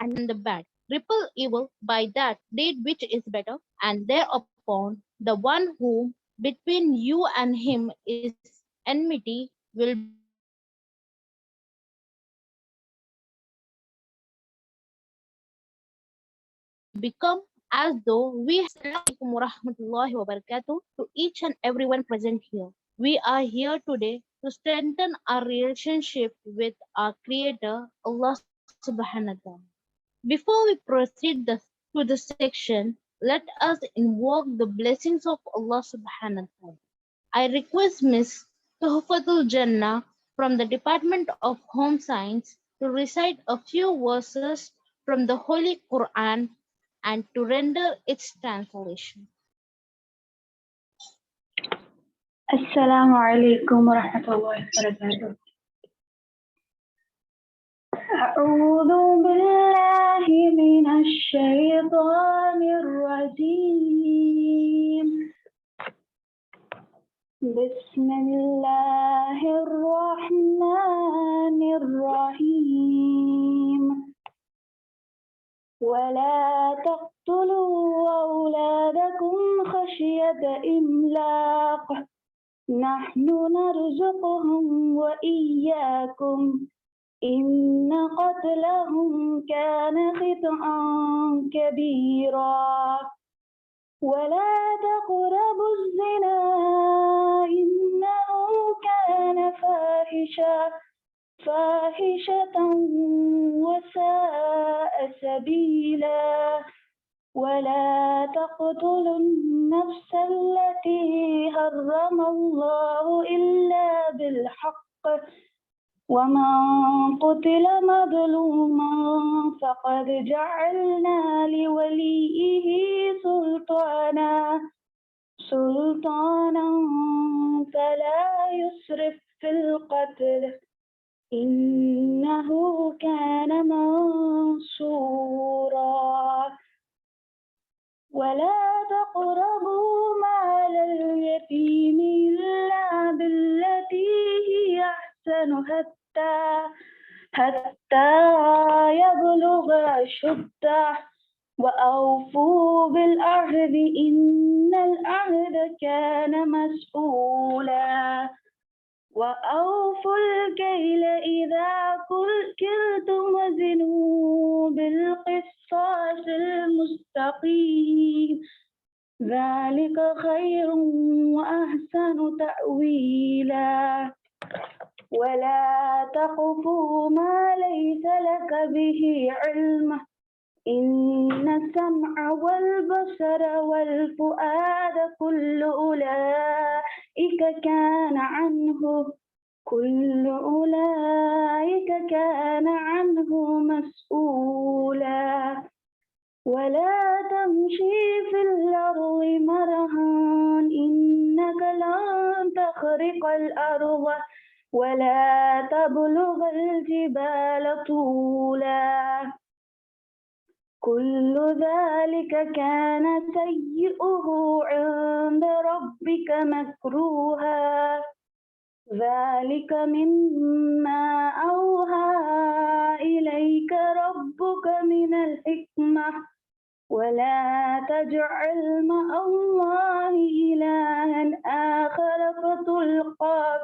and the bad. Repel evil by that deed which is better, and thereupon the one who between you and him is enmity will become as though we have sent Assalamualaikum warahmatullahi wabarakatuh to each and everyone present here. We are here today to strengthen our relationship with our Creator, Allah subhanahu wa ta'ala. Before we proceed to the section, let us invoke the blessings of Allah subhanahu wa ta'ala. I request Miss Tuhfatul Jannah from the Department of Home Science to recite a few verses from the Holy Quran and to render its translation. السلام عليكم ورحمة الله وبركاته. أعوذ بالله من الشيطان الرجيم. بسم الله الرحمن الرحيم. ولا تقتلوا أولادكم خشية إملاق نحن نرزقهم وإياكم إن قتلهم كان خطأ كبيرا ولا تقربوا الزنا إنه كان فاحشة وساء سبيلا ولا تقتلوا النفس التي حرم الله إلا بالحق ومن قتل مظلوما فقد جعلنا لوليه سلطانا فلا يسرف في القتل إنه كان منصورا ولا تقربوا مال اليتيم إلا بالتي هي أحسن حتى يبلغ أشده وأوفوا بالعهد إن العهد كان مسؤولا وأوفوا الكيل إذا كلتم وزنوا بالقسطاس المستقيم ذلك خير وأحسن تأويلا ولا تقف ما ليس لك به علم إن السمع والبصر والفؤاد كل أولئك كان عنه مسؤولا ولا تمشي في الأرض مرحا إنك لن تخرق الأرض ولا تبلغ الجبال طولا كل ذلك كان سيئه عند ربك مكروها ذلك مما أوحى إليك ربك من الحكمة ولا تجعل مع الله إلها آخر فتلقى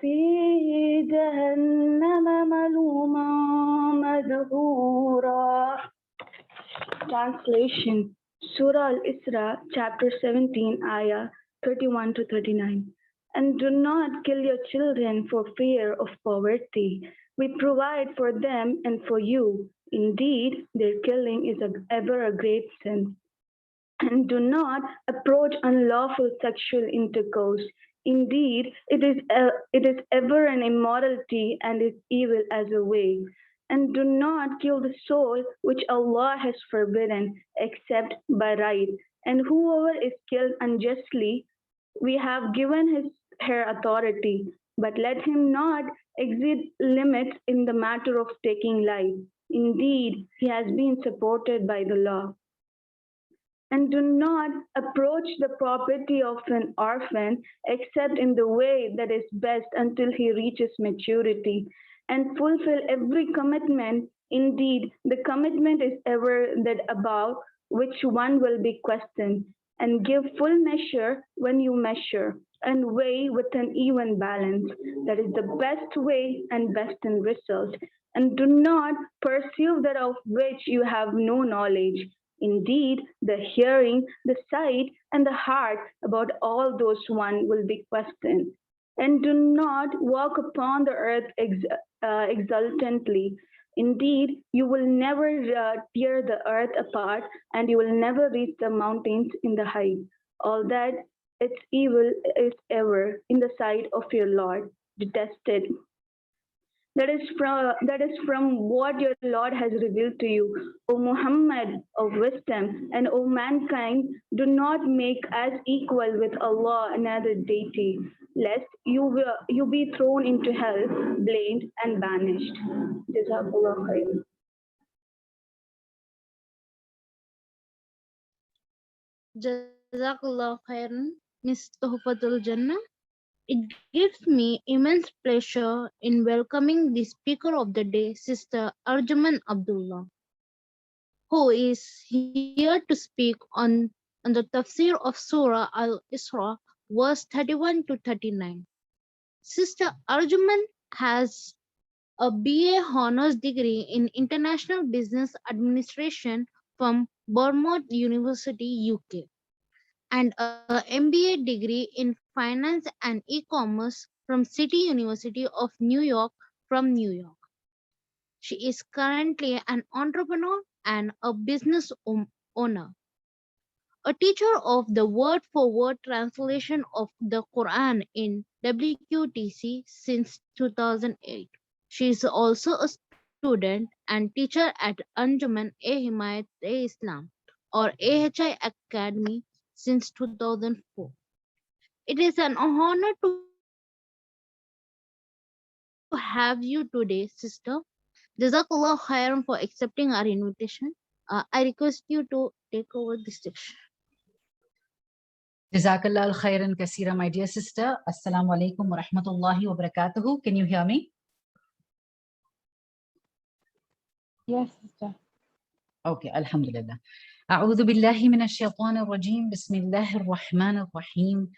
في جهنم ملوما مدحورا. Translation Surah Al-Isra, Chapter 17, Ayah 31 to 39. And do not kill your children for fear of poverty. We provide for them and for you. Indeed, their killing is ever a great sin. And do not approach unlawful sexual intercourse. Indeed, it is ever an immorality and is evil as a way. And do not kill the soul which Allah has forbidden except by right. And whoever is killed unjustly, we have given her authority, but let him not exceed limits in the matter of taking life. Indeed, he has been supported by the law. And do not approach the property of an orphan except in the way that is best until he reaches maturity. and fulfill every commitment. Indeed, the commitment is ever that above which one will be questioned, and give full measure when you measure, and weigh with an even balance. That is the best way and best in result. And do not pursue that of which you have no knowledge. Indeed, the hearing, the sight, and the heart about all those one will be questioned. And do not walk upon the earth exultantly. Indeed, you will never tear the earth apart, and you will never reach the mountains in the height. All that its evil is ever in the sight of your Lord detested. That is from what your Lord has revealed to you, O Muhammad of wisdom, and O mankind, do not make as equal with Allah another deity, lest you be thrown into hell, blamed and banished. Jazakallah khair. Jazakallah khairan, Miss Tuhfatul Jannah. It gives me immense pleasure in welcoming the speaker of the day, Sister Arjuman Abdullah, who is here to speak on the tafsir of Surah Al-Isra, verse 31 to 39. Sister Arjuman has a BA Honours degree in International Business Administration from Bournemouth University, UK, and a MBA degree in Finance and E-commerce from City University of New York from New York. She is currently an entrepreneur and a business owner, a teacher of the word-for-word translation of the Quran in WQTC since 2008. She is also a student and teacher at Anjuman-e-Himayat-e-Islam or AHI Academy since 2004. It is an honor to have you today, sister. Jazakallah khairan for accepting our invitation. I request you to take over the stage. Jazakallah al khairan kasira, my dear sister. Assalamu alaikum wa rahmatullahi wa barakatuhu. Can you hear me? Yes, sister. Okay, alhamdulillah. أعوذ بالله من الشيطان الرجيم. بسم الله الرحمن الرحيم.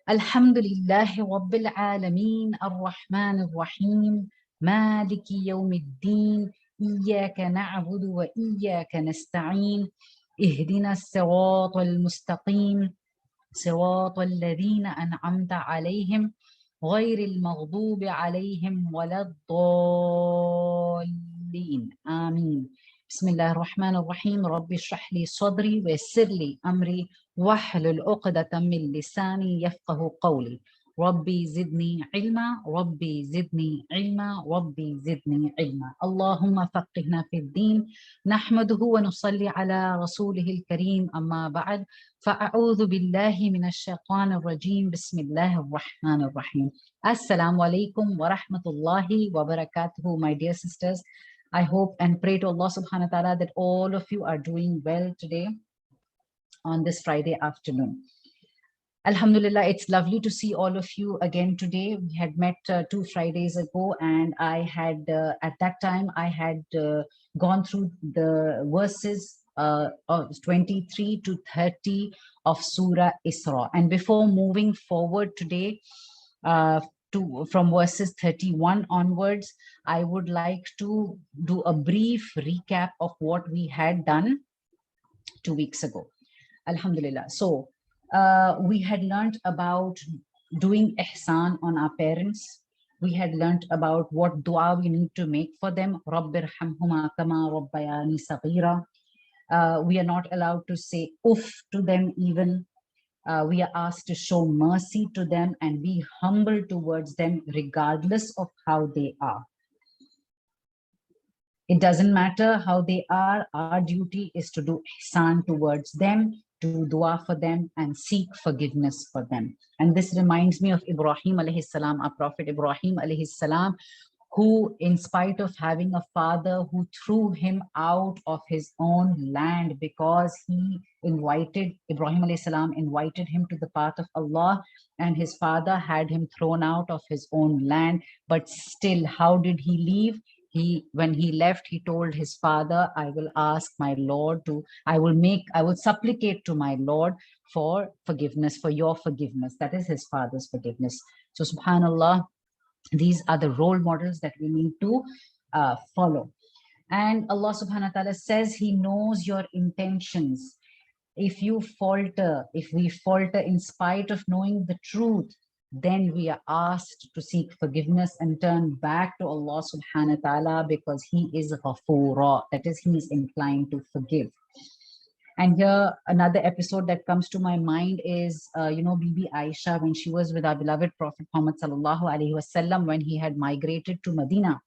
الحمد لله رب العالمين الرحمن الرحيم مالك يوم الدين إياك نعبد وإياك نستعين اهدنا الصراط المستقيم صراط الذين أنعمت عليهم غير المغضوب عليهم ولا الضالين آمين. بسم الله الرحمن الرحيم. رب اشرح لي صدري ويسر لي أمري واحلل عقدة من لساني يفقه قولي. ربي زدني علما ربي زدني علما ربي زدني علما. اللهم فقهنا في الدين. نحمده ونصلي على رسوله الكريم. أما بعد فأعوذ بالله من الشيطان الرجيم. بسم الله الرحمن الرحيم. Assalamu alaikum wa rahmatullahi wa barakatuhu, my dear sisters. I hope and pray to Allah subhanahu wa ta'ala that all of you are doing well today on this Friday afternoon. Alhamdulillah, it's lovely to see all of you again today. We had met 2 Fridays ago, and I had, at that time, I had gone through the verses of 23 to 30 of Surah Isra. And before moving forward today, from verses 31 onwards, I would like to do a brief recap of what we had done 2 weeks ago. Alhamdulillah. So we had learned about doing ihsan on our parents. We had learned about what dua we need to make for them. Rabbirhamhuma kama rabbayani saghira. We are not allowed to say uff to them even. We are asked to show mercy to them and be humble towards them regardless of how they are. It doesn't matter how they are, our duty is to do ihsan towards them, to dua for them and seek forgiveness for them. And this reminds me of Ibrahim alayhi salam, our Prophet Ibrahim alayhi salam, who, in spite of having a father who threw him out of his own land because he invited, Ibrahim alayhi salam invited him to the path of Allah, and his father had him thrown out of his own land. But still, how did he leave? When he left, he told his father, I will ask my Lord I will supplicate to my Lord for forgiveness, for your forgiveness. That is his father's forgiveness. So subhanallah, these are the role models that we need to follow. And Allah subhanahu wa ta'ala says he knows your intentions. If you falter, if we falter in spite of knowing the truth, then we are asked to seek forgiveness and turn back to Allah subhanahu wa ta'ala, because he is Ghafoora, that is, he is inclined to forgive. And here, another episode that comes to my mind is, Bibi Aisha, when she was with our beloved Prophet Muhammad sallallahu alaihi wasallam, when he had migrated to Medina,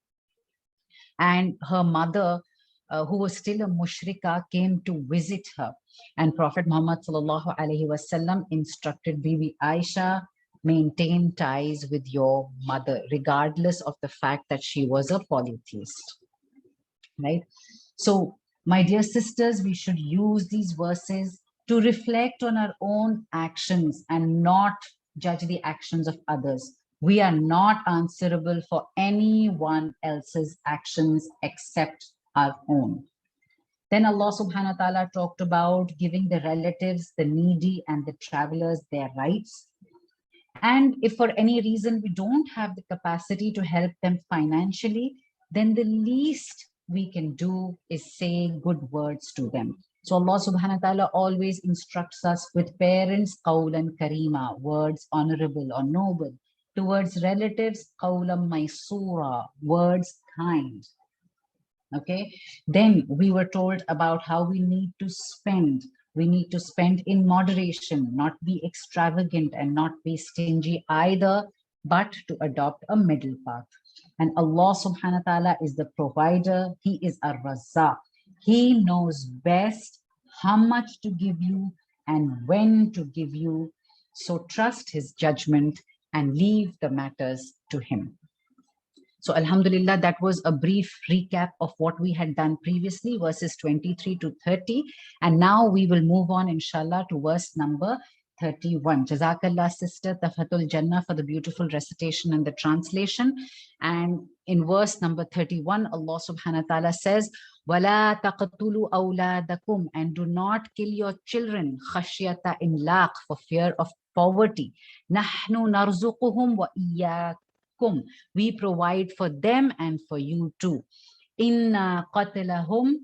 and her mother, who was still a mushrika, came to visit her. And Prophet Muhammad sallallahu alaihi wasallam instructed Bibi Aisha, maintain ties with your mother, regardless of the fact that she was a polytheist, right? So, my dear sisters, we should use these verses to reflect on our own actions and not judge the actions of others. We are not answerable for anyone else's actions except our own. Then Allah subhanahu wa ta'ala talked about giving the relatives, the needy, and the travelers their rights. And if for any reason we don't have the capacity to help them financially, then the least we can do is say good words to them. So Allah subhanahu wa ta'ala always instructs us with parents, qawlan karima, words honorable or noble. Towards relatives, qawlan maysura, words kind. Okay, then we were told about how we need to spend. We need to spend in moderation, not be extravagant and not be stingy either, but to adopt a middle path. And Allah subhanahu wa ta'ala is the provider. He is a Razzaq. He knows best how much to give you and when to give you. So trust his judgment and leave the matters to him. So alhamdulillah, that was a brief recap of what we had done previously, verses 23 to 30. And now we will move on, inshallah, to verse number 31. Jazakallah, Sister Tafatul Jannah, for the beautiful recitation and the translation. And in verse number 31, Allah subhanahu wa ta'ala says, وَلَا تَقْتُلُوا أَوْلَادَكُمْ, and do not kill your children, خَشْيَةَ إِمْلَاقٍ, for fear of poverty. نَحْنُ نَرْزُقُهُمْ وَإِيَّاكُمْ, we provide for them and for you too. Inna qatlahum,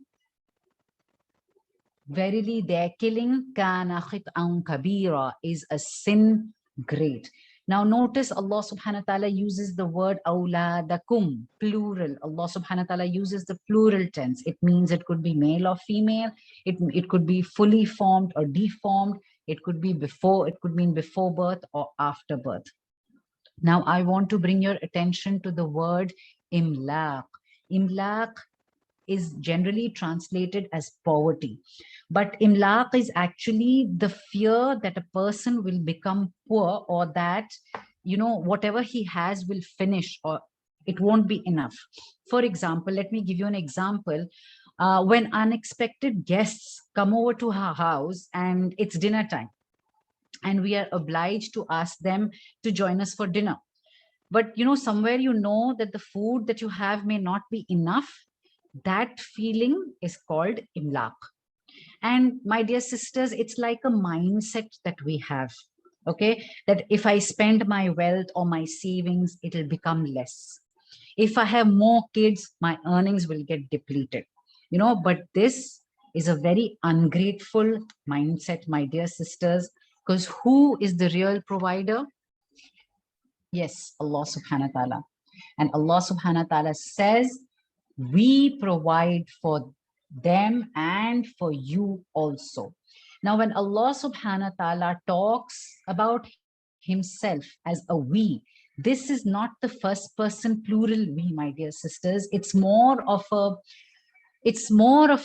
verily their killing, kana khit'an kabira, is a sin great. Now notice Allah subhanahu wa ta'ala uses the word awladakum, plural. Allah subhanahu wa ta'ala uses the plural tense. It means it could be male or female. It could be fully formed or deformed. It could be before, it could mean before birth or after birth. Now, I want to bring your attention to the word imlaq. Imlaq is generally translated as poverty, but imlaq is actually the fear that a person will become poor, or that, whatever he has will finish, or it won't be enough. For example, let me give you an example. When unexpected guests come over to our house and it's dinner time, and we are obliged to ask them to join us for dinner. But somewhere that the food that you have may not be enough. That feeling is called imlaq. And my dear sisters, it's like a mindset that we have, okay? That if I spend my wealth or my savings, it'll become less. If I have more kids, my earnings will get depleted. But this is a very ungrateful mindset, my dear sisters. Because who is the real provider? Yes, Allah subhanahu wa ta'ala. And Allah subhanahu wa ta'ala says, we provide for them and for you also. Now, when Allah subhanahu wa ta'ala talks about himself as a we, this is not the first person plural we, my dear sisters. It's more of a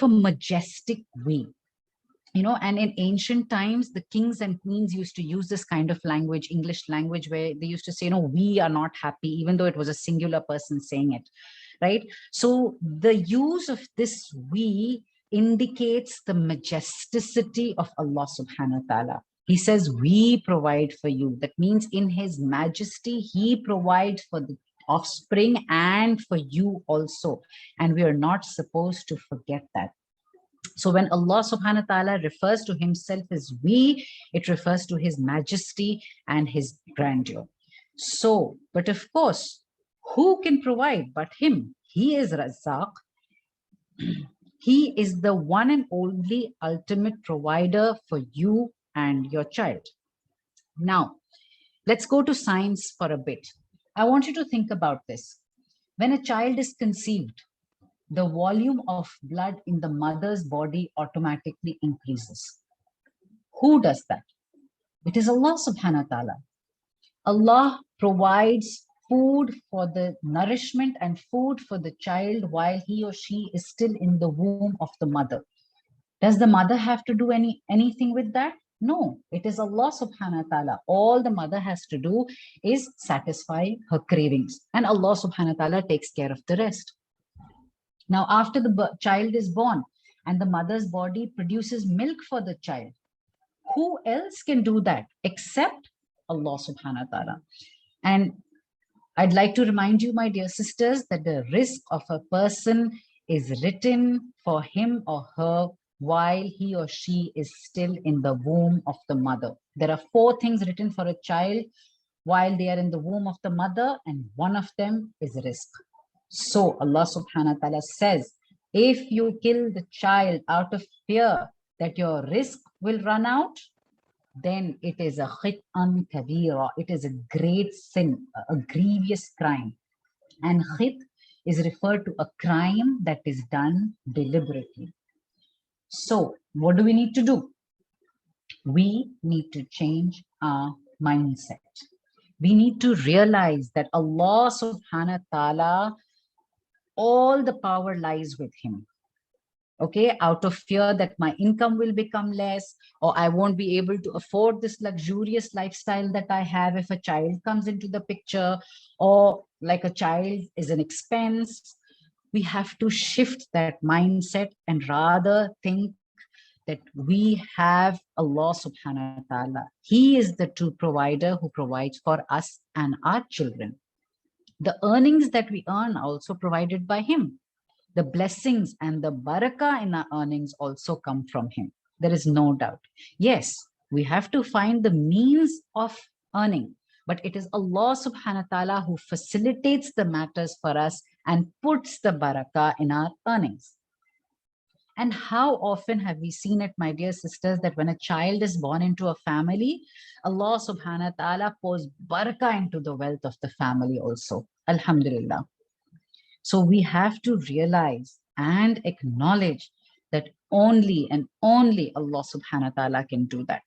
majestic we. And in ancient times, the kings and queens used to use this kind of language, English language, where they used to say, we are not happy, even though it was a singular person saying it, right? So the use of this we indicates the majesticity of Allah subhanahu wa ta'ala. He says, we provide for you. That means in his majesty, he provides for the offspring and for you also. And we are not supposed to forget that. So when Allah subhanahu wa ta'ala refers to himself as we, it refers to his majesty and his grandeur. So, but of course, who can provide but him? He is Razzaq. He is the one and only ultimate provider for you and your child. Now, let's go to science for a bit. I want you to think about this. When a child is conceived, the volume of blood in the mother's body automatically increases. Who does that? It is Allah subhanahu wa ta'ala. Allah provides food for the nourishment and food for the child while he or she is still in the womb of the mother. Does the mother have to do anything with that? No, it is Allah subhanahu wa ta'ala. All the mother has to do is satisfy her cravings, and Allah subhanahu wa ta'ala takes care of the rest. Now, after the child is born and the mother's body produces milk for the child, who else can do that except Allah subhanahu wa ta'ala? And I'd like to remind you, my dear sisters, that the rizq of a person is written for him or her while he or she is still in the womb of the mother. There are 4 things written for a child while they are in the womb of the mother, and one of them is rizq. So Allah subhanahu wa ta'ala says, if you kill the child out of fear that your rizq will run out, then it is a khit'an kabira. It is a great sin, a grievous crime. And khit is referred to a crime that is done deliberately. So what do we need to do? We need to change our mindset. We need to realize that Allah subhanahu wa ta'ala, all the power lies with him. Okay, out of fear that my income will become less, or I won't be able to afford this luxurious lifestyle that I have if a child comes into the picture, or like a child is an expense, we have to shift that mindset and rather think that we have Allah subhanahu wa ta'ala. He is the true provider who provides for us and our children. The earnings that we earn are also provided by him. The blessings and the barakah in our earnings also come from him. There is no doubt. Yes, we have to find the means of earning, but it is Allah subhanahu wa ta'ala who facilitates the matters for us and puts the barakah in our earnings. And how often have we seen it, my dear sisters, that when a child is born into a family, Allah subhanahu wa ta'ala pours barakah into the wealth of the family also. Alhamdulillah. So we have to realize and acknowledge that only and only Allah subhanahu wa ta'ala can do that.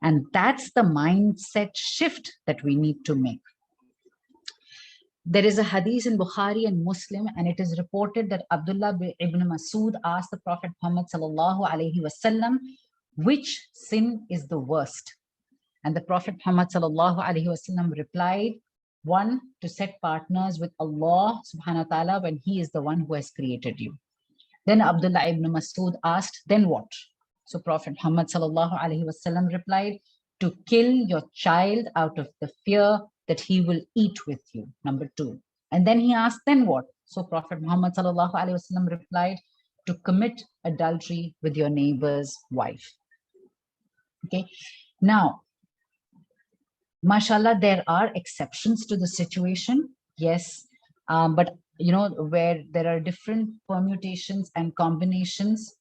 And that's the mindset shift that we need to make. There is a hadith in Bukhari and Muslim, and it is reported that Abdullah ibn Masud asked the Prophet Muhammad sallallahu alaihi wasallam, which sin is the worst? And the Prophet Muhammad sallallahu alaihi wasallam replied, one, to set partners with Allah subhanahu wa ta'ala when he is the one who has created you. Then Abdullah ibn Masud asked, then what? So Prophet Muhammad sallallahu alaihi wasallam replied, to kill your child out of the fear that he will eat with you, number 2. And then he asked, then what? So Prophet Muhammad sallallahu alaihi wasallam replied, to commit adultery with your neighbor's wife. Okay, now, mashallah, there are exceptions to the situation, yes, but where there are different permutations and combinations,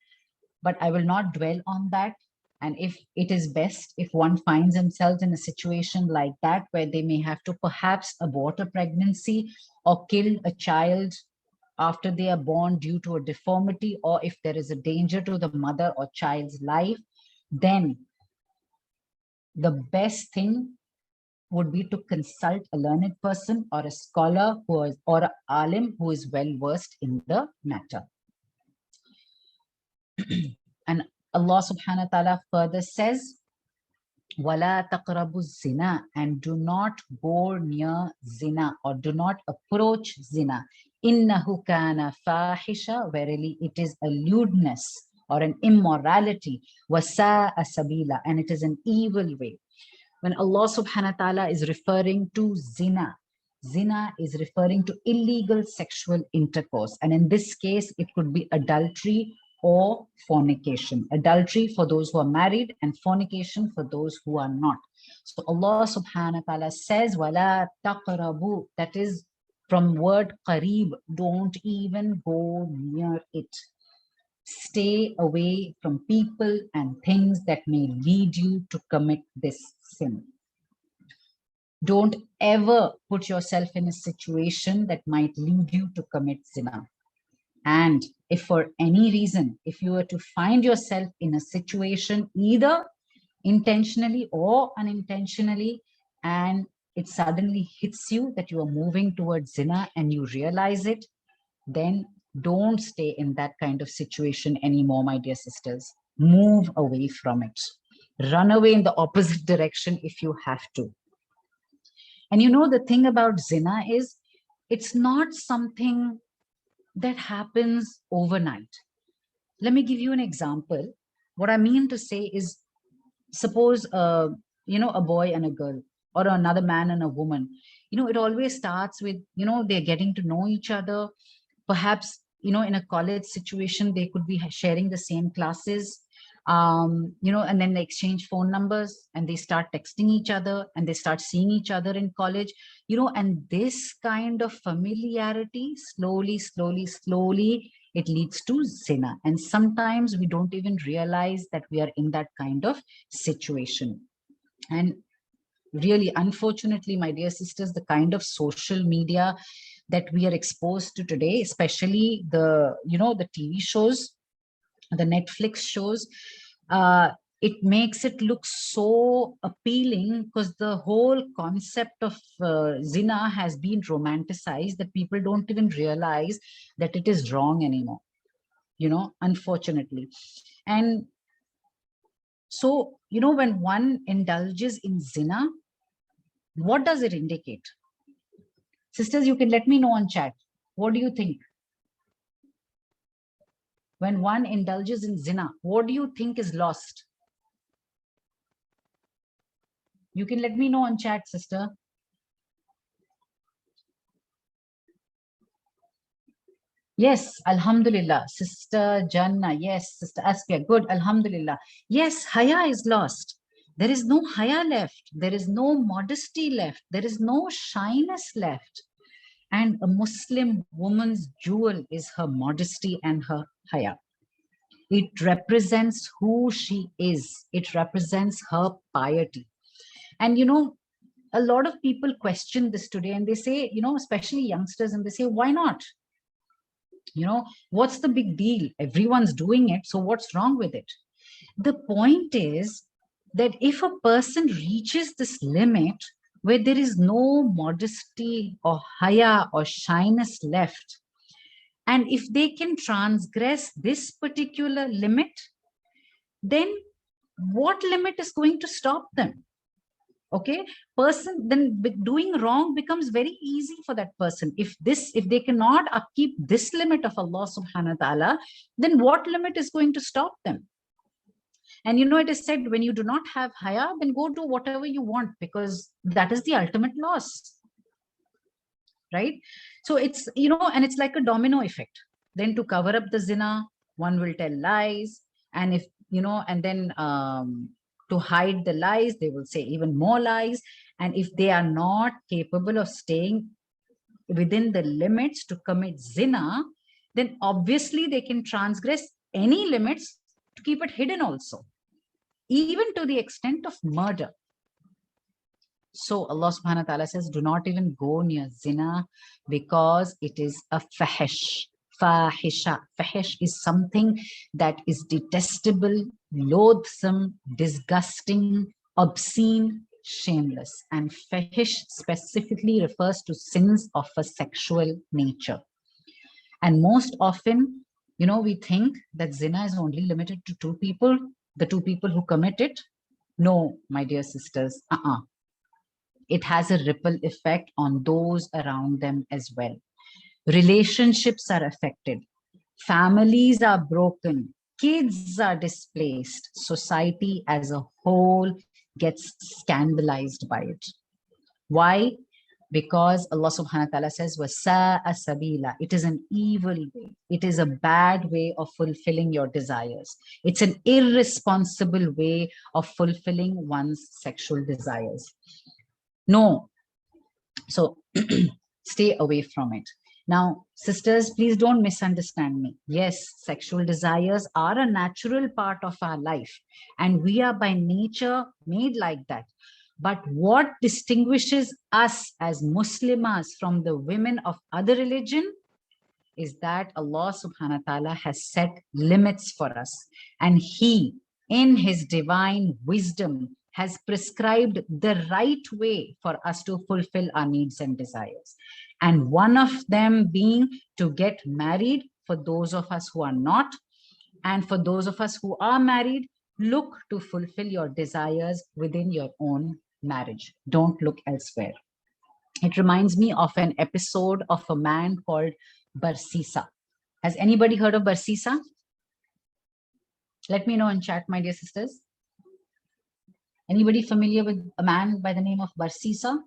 but I will not dwell on that. And if it is best if one finds themselves in a situation like that, where they may have to perhaps abort a pregnancy or kill a child after they are born due to a deformity, or if there is a danger to the mother or child's life, then the best thing would be to consult a learned person or a scholar or an alim who is well versed in the matter. And Allah subhanahu wa ta'ala further says, وَلَا تَقْرَبُوا الزِّنَا, and do not go near zina or do not approach zina. إِنَّهُ كَانَ فَاحِشًا, verily it is a lewdness or an immorality. وَسَاءَ سَبِيلًا, and it is an evil way. When Allah subhanahu wa ta'ala is referring to zina, zina is referring to illegal sexual intercourse. And in this case, it could be adultery or fornication. Adultery for those who are married and fornication for those who are not. So Allah subhanahu wa ta'ala says, وَلَا تَقْرَبُوا, that is from word qareeb, don't even go near it. Stay away from people and things that may lead you to commit this sin. Don't ever put yourself in a situation that might lead you to commit zina. And if for any reason, if you were to find yourself in a situation either intentionally or unintentionally, and it suddenly hits you that you are moving towards zina and you realize it, then don't stay in that kind of situation anymore, my dear sisters. Move away from it. Run away in the opposite direction if you have to. And you know, the thing about zina is, it's not something that happens overnight. Let me give you an example. What I mean to say is, suppose, you know, a boy and a girl, or another man and a woman, you know, it always starts with, you know, they're getting to know each other. Perhaps, you know, in a college situation, they could be sharing the same classes, you know, and then they exchange phone numbers and they start texting each other and they start seeing each other in college, you know, and this kind of familiarity, slowly, it leads to zina. And sometimes we don't even realize that we are in that kind of situation. And really, unfortunately, my dear sisters, the kind of social media that we are exposed to today, especially the, you know, the TV shows, the Netflix shows, it makes it look so appealing because the whole concept of zina has been romanticized that people don't even realize that it is wrong anymore, you know, unfortunately. And so, you know, when one indulges in zina, what does it indicate? Sisters, you can let me know on chat. What do you think? When one indulges in zina, what do you think is lost? You can let me know on chat, sister. Yes, Alhamdulillah. Sister Janna, yes. Sister Askia, good, Alhamdulillah. Yes, haya is lost. There is no haya left. There is no modesty left. There is no shyness left. And a Muslim woman's jewel is her modesty and her haya. It represents who she is. It represents her piety. And, you know, a lot of people question this today and they say, you know, especially youngsters, and they say, why not? You know, what's the big deal? Everyone's doing it. So what's wrong with it? The point is that if a person reaches this limit where there is no modesty or haya or shyness left, and if they can transgress this particular limit, then what limit is going to stop them? Okay, person, then doing wrong becomes very easy for that person. If they cannot upkeep this limit of Allah subhanahu wa ta'ala, then what limit is going to stop them? And you know, it is said, when you do not have haya, then go do whatever you want, because that is the ultimate loss, right? So it's, you know, and it's like a domino effect. Then to cover up the zina, one will tell lies, and if, you know, and then to hide the lies, they will say even more lies. And if they are not capable of staying within the limits to commit zina, then obviously they can transgress any limits to keep it hidden also, even to the extent of murder. So Allah subhanahu wa ta'ala says, do not even go near zina because it is a fahish. Fahisha. Fahish is something that is detestable, loathsome, disgusting, obscene, shameless. And fahish specifically refers to sins of a sexual nature. And most often, We think that zina is only limited to two people, the two people who commit it. No, my dear sisters, it has a ripple effect on those around them as well. Relationships are affected, families are broken, kids are displaced, society as a whole gets scandalized by it. Why? Because Allah subhanahu wa ta'ala says, "Wasa'a sabila." It is an evil way. It is a bad way of fulfilling your desires. It's an irresponsible way of fulfilling one's sexual desires. No. So stay away from it. Now, sisters, please don't misunderstand me. Yes, sexual desires are a natural part of our life, and we are by nature made like that. But what distinguishes us as Muslimas from the women of other religion is that Allah subhanahu wa ta'ala has set limits for us. And He, in His divine wisdom, has prescribed the right way for us to fulfill our needs and desires. And one of them being to get married for those of us who are not. And for those of us who are married, look to fulfill your desires within your own marriage. Don't look elsewhere. It reminds me of an episode of a man called Barsisa. Has anybody heard of Barsisa? Let me know in chat, my dear sisters. Anybody familiar with a man by the name of Barsisa?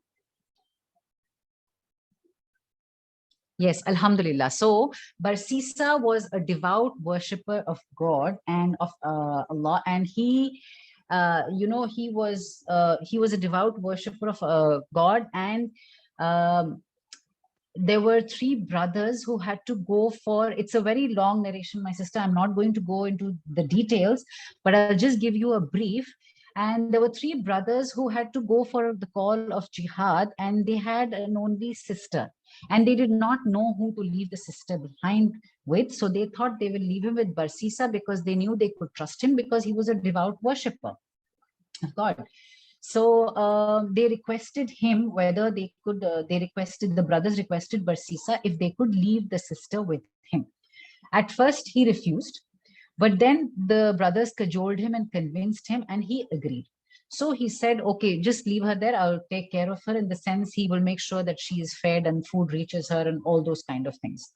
Yes, Alhamdulillah. So Barsisa was a devout worshipper of God and of Allah, and he was a devout worshipper of God, and there were three brothers who had to go for, it's a very long narration, my sister, I'm not going to go into the details, but I'll just give you a brief. And there were three brothers who had to go for the call of jihad, and they had an only sister, and they did not know who to leave the sister behind with. So they thought they will leave him with Barsisa because they knew they could trust him because he was a devout worshipper of God. So they requested him whether they could, the brothers requested Barsisa if they could leave the sister with him. At first he refused, but then the brothers cajoled him and convinced him, and he agreed. So he said, okay, just leave her there. I'll take care of her, in the sense he will make sure that she is fed and food reaches her and all those kind of things.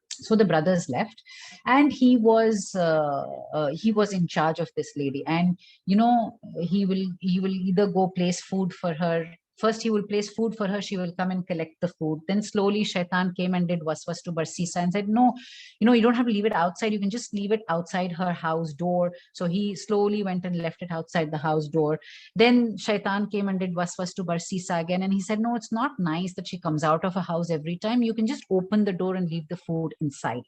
So the brothers left, and he was in charge of this lady, and he will either go place food for her. First, he will place food for her. She will come and collect the food. Then slowly Shaitan came and did waswas to Barsisa and said, no, you don't have to leave it outside. You can just leave it outside her house door. So he slowly went and left it outside the house door. Then Shaitan came and did waswas to Barsisa again. And he said, no, it's not nice that she comes out of a house every time. You can just open the door and leave the food inside.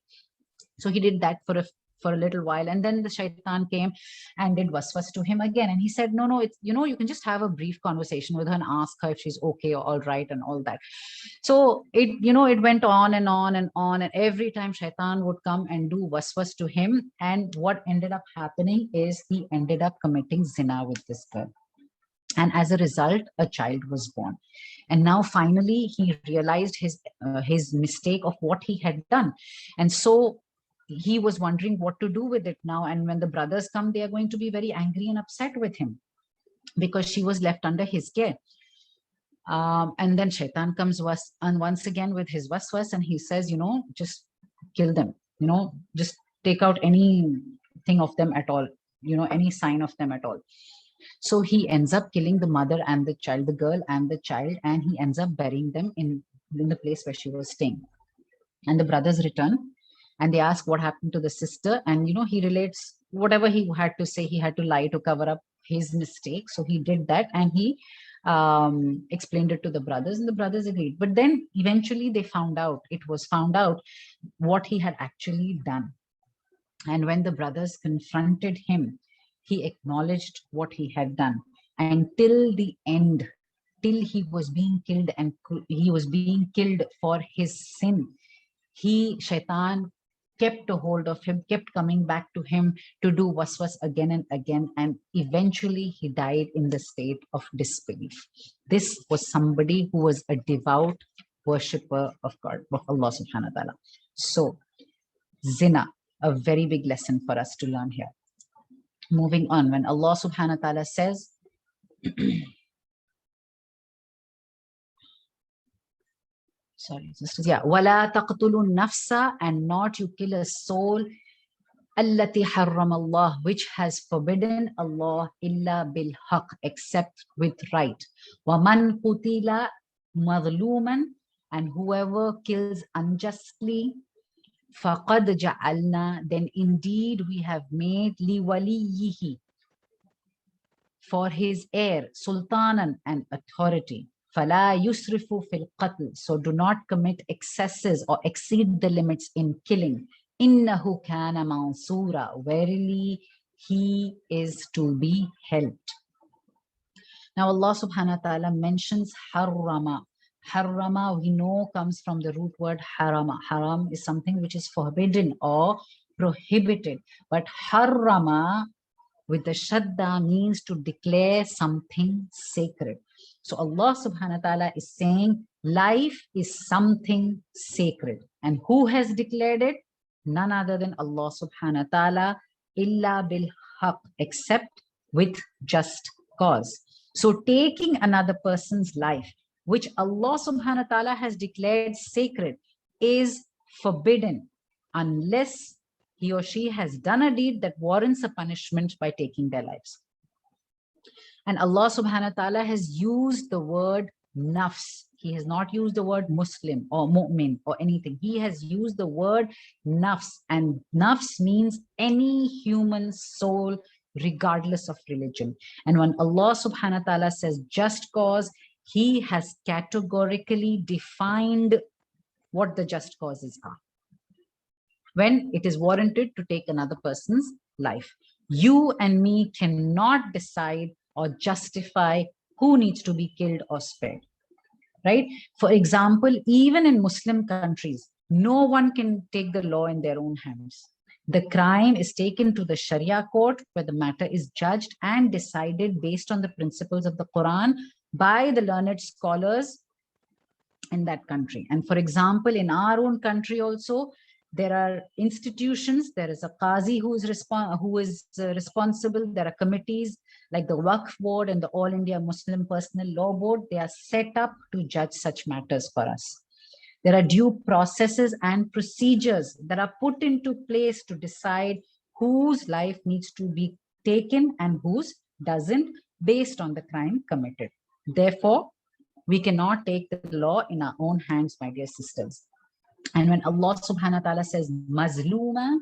So he did that for a little while, and then the Shaitan came and did waswas to him again, and he said, no, it's you can just have a brief conversation with her and ask her if she's okay or all right and all that. So it went on and on and on, and every time Shaitan would come and do waswas to him, and what ended up happening is he ended up committing zina with this girl. And as a result, a child was born. And now finally he realized his mistake of what he had done. And so he was wondering what to do with it now. And when the brothers come, they are going to be very angry and upset with him because she was left under his care. And then Shaitan comes once again with his waswas, and he says, just kill them, just take out anything of them at all, any sign of them at all. So he ends up killing the mother and the child, the girl and the child, and he ends up burying them in the place where she was staying. And the brothers return and they ask what happened to the sister. And, he relates whatever he had to say. He had to lie to cover up his mistake. So he did that, and he explained it to the brothers, and the brothers agreed. But then eventually it was found out what he had actually done. And when the brothers confronted him, he acknowledged what he had done. And till the end, till he was being killed, and he was being killed for his sin, Shaitan kept a hold of him, kept coming back to him to do waswas again and again, and eventually he died in the state of disbelief. This was somebody who was a devout worshipper of God, of Allah subhanahu wa ta'ala. So zina, a very big lesson for us to learn here. Moving on, when Allah subhanahu wa ta'ala says, sorry, sisters, yeah, وَلَا تَقْتُلُوا النَّفْسَ, and not you kill a soul, الَّتِي حَرَّمَ اللَّهُ, which has forbidden Allah, إِلَّا بِالْحَقِّ, except with right. وَمَنْ قُتِلَ مَظْلُومًا, and whoever kills unjustly, فَقَدْ جَعَلْنَا, then indeed we have made لِوَلِيِّهِ, for his heir, sultanan, and authority. فَلَا يُسْرِفُ فِي الْقَتْلِ, so do not commit excesses or exceed the limits in killing. إِنَّهُ كَانَ مَنْصُورًا, verily he is to be helped. Now Allah subhanahu wa ta'ala mentions harrama. Harrama, we know, comes from the root word harama. Haram is something which is forbidden or prohibited. But harrama with the shadda means to declare something sacred. So Allah subhanahu wa ta'ala is saying life is something sacred. And who has declared it? None other than Allah subhanahu wa ta'ala, illa bil haq, except with just cause. So taking another person's life, which Allah subhanahu wa ta'ala has declared sacred, is forbidden unless he or she has done a deed that warrants a punishment by taking their lives. And Allah subhanahu wa ta'ala has used the word nafs. He has not used the word Muslim or mu'min or anything. He has used the word nafs, and nafs means any human soul, regardless of religion. And when Allah subhanahu wa ta'ala says just cause, he has categorically defined what the just causes are. When it is warranted to take another person's life. You and me cannot decide or justify who needs to be killed or spared, right? For example, even in Muslim countries, no one can take the law in their own hands. The crime is taken to the Sharia court, where the matter is judged and decided based on the principles of the Quran by the learned scholars in that country. And for example, in our own country also, there are institutions. There is a Qazi who is responsible. There are committees like the Waqf Board and the All India Muslim Personal Law Board. They are set up to judge such matters for us. There are due processes and procedures that are put into place to decide whose life needs to be taken and whose doesn't, based on the crime committed. Therefore, we cannot take the law in our own hands, my dear sisters. And when Allah subhanahu wa ta'ala says mazluma,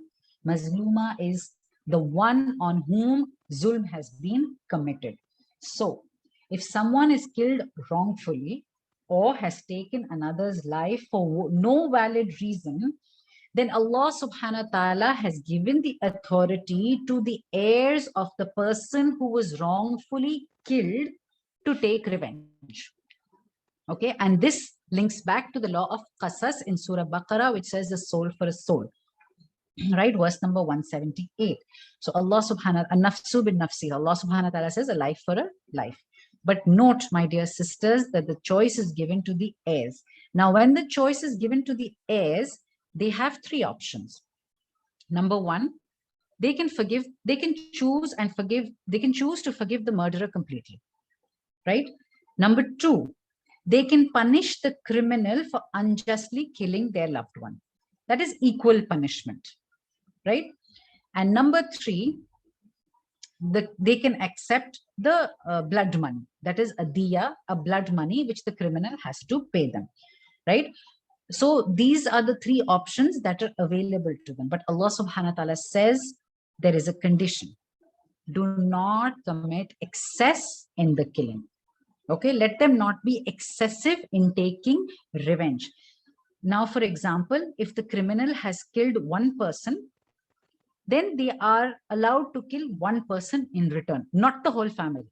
mazluma is the one on whom zulm has been committed. So if someone is killed wrongfully or has taken another's life for no valid reason, then Allah subhanahu wa ta'ala has given the authority to the heirs of the person who was wrongfully killed to take revenge. Okay, and this links back to the law of Qasas in Surah Baqarah, which says the soul for a soul, right? Verse number 178. So Allah subhanahu wa ta'ala, nafsu bin nafsi, Allah subhanahu wa ta'ala says a life for a life. But note, my dear sisters, that the choice is given to the heirs. Now, when the choice is given to the heirs, they have three options. Number one, they can forgive, they can choose and forgive, they can choose to forgive the murderer completely, right? Number two, they can punish the criminal for unjustly killing their loved one. That is equal punishment, right? And number three, they can accept the blood money. That is a diya, a blood money, which the criminal has to pay them, right? So these are the three options that are available to them. But Allah subhanahu wa ta'ala says there is a condition. Do not commit excess in the killing. Okay, let them not be excessive in taking revenge. Now, for example, if the criminal has killed one person, then they are allowed to kill one person in return, not the whole family.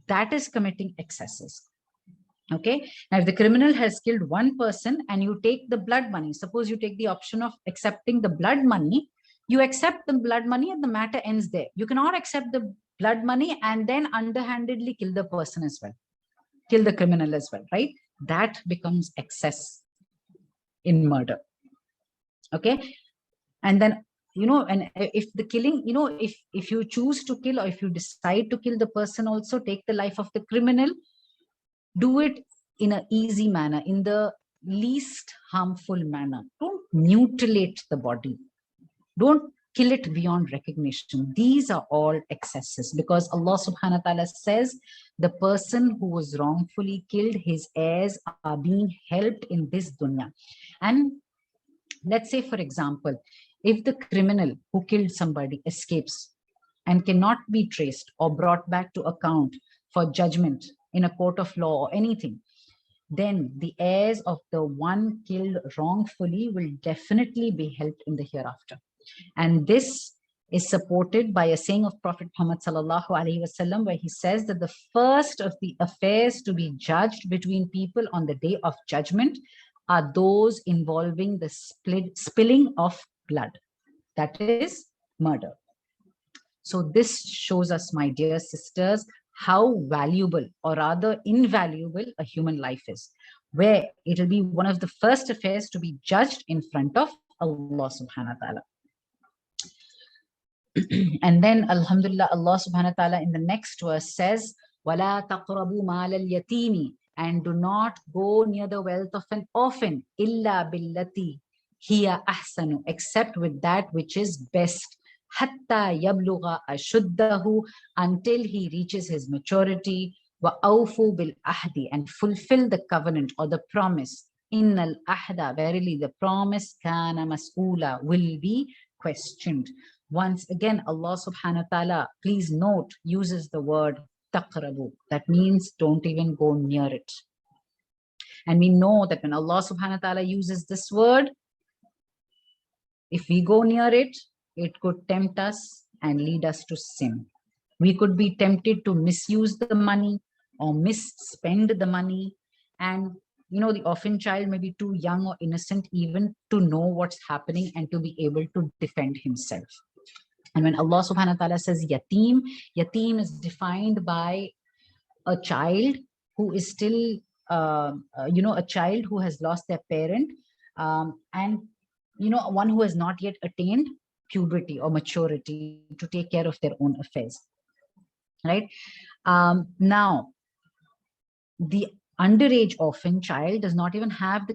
That is committing excesses. Okay, now if the criminal has killed one person and you take the blood money, suppose you take the option of accepting the blood money, you accept the blood money and the matter ends there. You cannot accept the blood money and then underhandedly kill the person as well. Kill the criminal as well, right? That becomes excess in murder. Okay, and then and if the killing, if you choose to kill, or if you decide to kill the person, also take the life of the criminal, do it in an easy manner, in the least harmful manner. Don't mutilate the body. Don't kill it beyond recognition. These are all excesses, because Allah subhanahu wa ta'ala says the person who was wrongfully killed, his heirs are being helped in this dunya. And let's say, for example, if the criminal who killed somebody escapes and cannot be traced or brought back to account for judgment in a court of law or anything, then the heirs of the one killed wrongfully will definitely be helped in the hereafter. And this is supported by a saying of Prophet Muhammad sallallahu alaihi wasallam, where he says that the first of the affairs to be judged between people on the day of judgment are those involving the spilling of blood, that is murder. So this shows us, my dear sisters, how valuable, or rather invaluable, a human life is, where it will be one of the first affairs to be judged in front of Allah subhanahu wa ta'ala. And then, alhamdulillah, Allah subhanahu wa ta'ala in the next verse says, وَلَا تَقْرَبُوا مَالَ الْيَتِيمِ, and do not go near the wealth of an orphan, إِلَّا بِالَّتِي هِيَ أَحْسَنُ, except with that which is best, حَتَّى يَبْلُغَ أَشُدَّهُ, until he reaches his maturity, وَأَوْفُوا بِالْأَحْدِ, and fulfill the covenant or the promise. إِنَّ الْأَحْدَ, verily the promise, كَانَ مَسْئُولًا, will be questioned. Once again, Allah subhanahu wa ta'ala, please note, uses the word taqrabu. That means don't even go near it. And we know that when Allah subhanahu wa ta'ala uses this word, if we go near it, it could tempt us and lead us to sin. We could be tempted to misuse the money or misspend the money. And the orphan child may be too young or innocent even to know what's happening and to be able to defend himself. And when Allah subhanahu wa ta'ala says yatim, yatim is defined by a child who is still, a child who has lost their parent, and, one who has not yet attained puberty or maturity to take care of their own affairs, right? Now, the underage orphan child does not even have the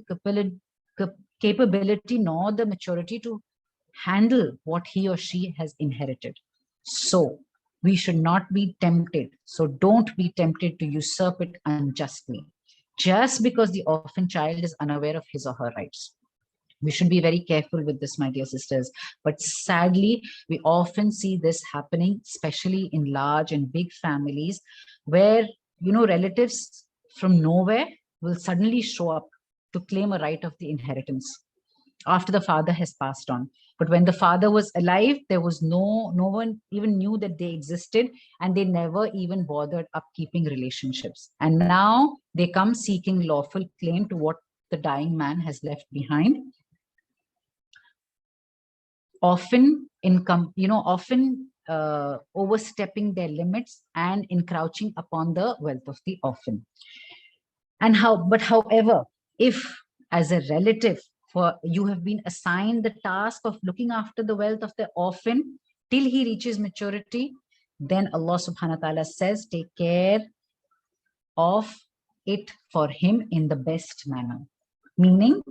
capability nor the maturity to handle what he or she has inherited. So we should not be tempted. So don't be tempted to usurp it unjustly, just because the orphan child is unaware of his or her rights. We should be very careful with this, my dear sisters. But sadly, we often see this happening, especially in large and big families, where, relatives from nowhere will suddenly show up to claim a right of the inheritance after the father has passed on. But when the father was alive, there was no one even knew that they existed, and they never even bothered upkeeping relationships. And now they come seeking lawful claim to what the dying man has left behind. Often overstepping their limits and encroaching upon the wealth of the orphan. But however, if as a relative, you have been assigned the task of looking after the wealth of the orphan till he reaches maturity, then Allah subhanahu wa ta'ala says, take care of it for him in the best manner. Meaning,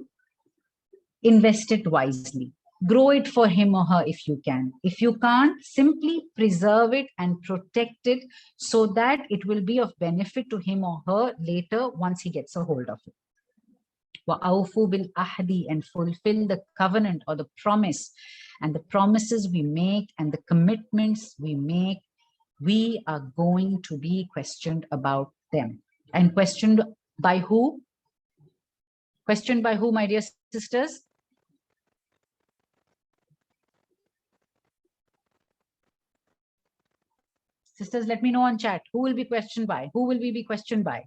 invest it wisely. Grow it for him or her if you can. If you can't, simply preserve it and protect it so that it will be of benefit to him or her later once he gets a hold of it. وَأَوْفُوا بِالْأَحْدِ, and fulfill the covenant or the promise. And the promises we make and the commitments we make, we are going to be questioned about them. And questioned by who? Questioned by who, my dear sisters? Sisters, let me know on chat. Who will be questioned by? Who will we be questioned by?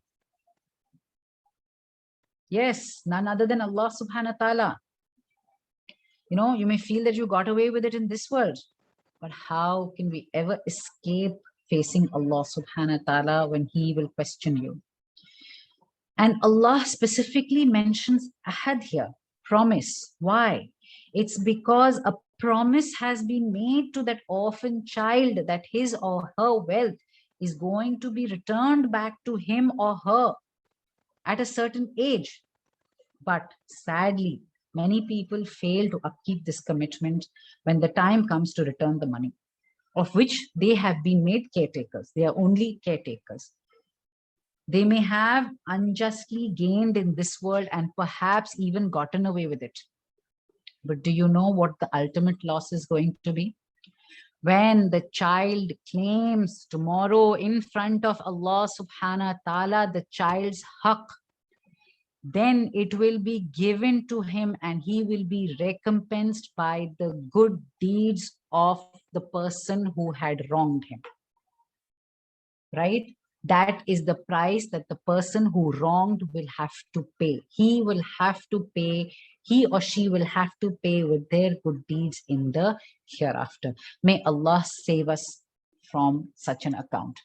Yes, none other than Allah subhanahu wa ta'ala. You may feel that you got away with it in this world, but how can we ever escape facing Allah subhanahu wa ta'ala when he will question you? And Allah specifically mentions ahad here, promise. Why? It's because a promise has been made to that orphan child that his or her wealth is going to be returned back to him or her at a certain age. But sadly, many people fail to upkeep this commitment when the time comes to return the money, of which they have been made caretakers. They are only caretakers. They may have unjustly gained in this world and perhaps even gotten away with it. But do you know what the ultimate loss is going to be? When the child claims tomorrow in front of Allah subhanahu wa ta'ala the child's haqq, then it will be given to him and he will be recompensed by the good deeds of the person who had wronged him. Right? That is the price that the person who wronged will have to pay. He will have to pay, he or she will have to pay with their good deeds in the hereafter. May Allah save us from such an account.